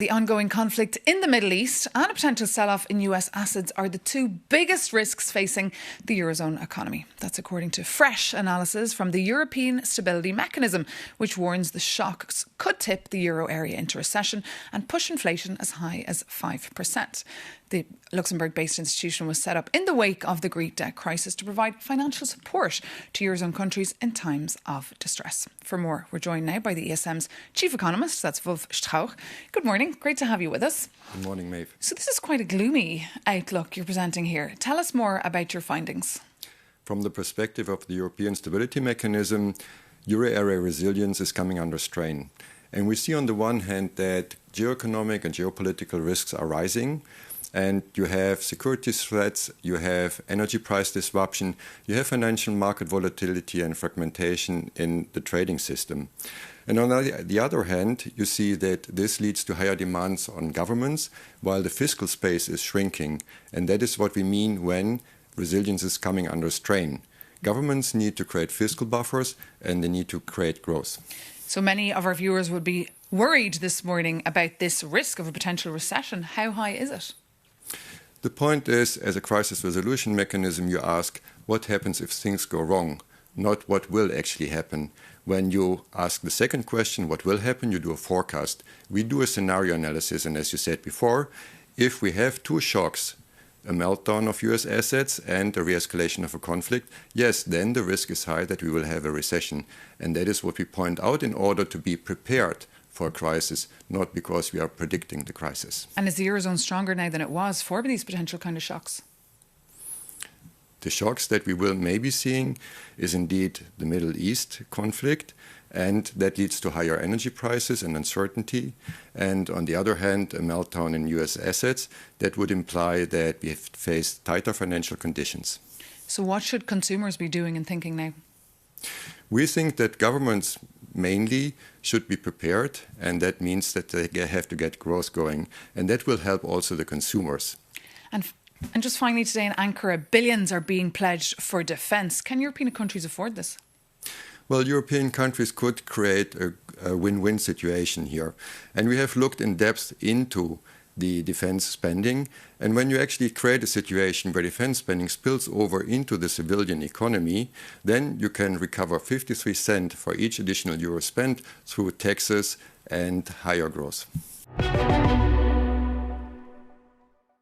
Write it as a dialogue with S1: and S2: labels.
S1: The ongoing conflict in the Middle East and a potential sell-off in US assets are the two biggest risks facing the Eurozone economy. That's according to fresh analysis from the European Stability Mechanism, which warns the shocks could tip the euro area into recession and push inflation as high as 5%. The Luxembourg-based institution was set up in the wake of the Greek debt crisis to provide financial support to Eurozone countries in times of distress. For more, we're joined now by the ESM's chief economist, that's Rolf Strauch. Good morning, great to have you with us.
S2: Good morning, Maeve.
S1: So this is quite a gloomy outlook you're presenting here. Tell us more about your findings.
S2: From the perspective of the European Stability Mechanism, euro area resilience is coming under strain. And we see on the one hand that geoeconomic and geopolitical risks are rising. And you have securities threats, you have energy price disruption, you have financial market volatility and fragmentation in the trading system. And on the other hand, you see that this leads to higher demands on governments, while the fiscal space is shrinking. And that is what we mean when resilience is coming under strain. Governments need to create fiscal buffers and they need to create growth.
S1: So many of our viewers would be worried this morning about this risk of a potential recession. How high is it?
S2: The point is, as a crisis resolution mechanism, you ask what happens if things go wrong, not what will actually happen. When you ask the second question, what will happen, you do a forecast. We do a scenario analysis, and as you said before, if we have two shocks, a meltdown of US assets and a re-escalation of a conflict, yes, then the risk is high that we will have a recession. And that is what we point out in order to be prepared for a crisis, not because we are predicting the crisis.
S1: And is the Eurozone stronger now than it was for these potential kind of shocks?
S2: The shocks that we will maybe seeing is indeed the Middle East conflict, and that leads to higher energy prices and uncertainty. And on the other hand, a meltdown in US assets, that would imply that we have faced tighter financial conditions.
S1: So what should consumers be doing and thinking now?
S2: We think that governments mainly should be prepared, and that means that they have to get growth going, and that will help also the consumers. And
S1: just finally today in Ankara, billions are being pledged for defence. Can European countries afford this?
S2: Well, European countries could create a win-win situation here. And we have looked in depth into the defense spending. And when you actually create a situation where defense spending spills over into the civilian economy, then you can recover 53 cents for each additional euro spent through taxes and higher growth.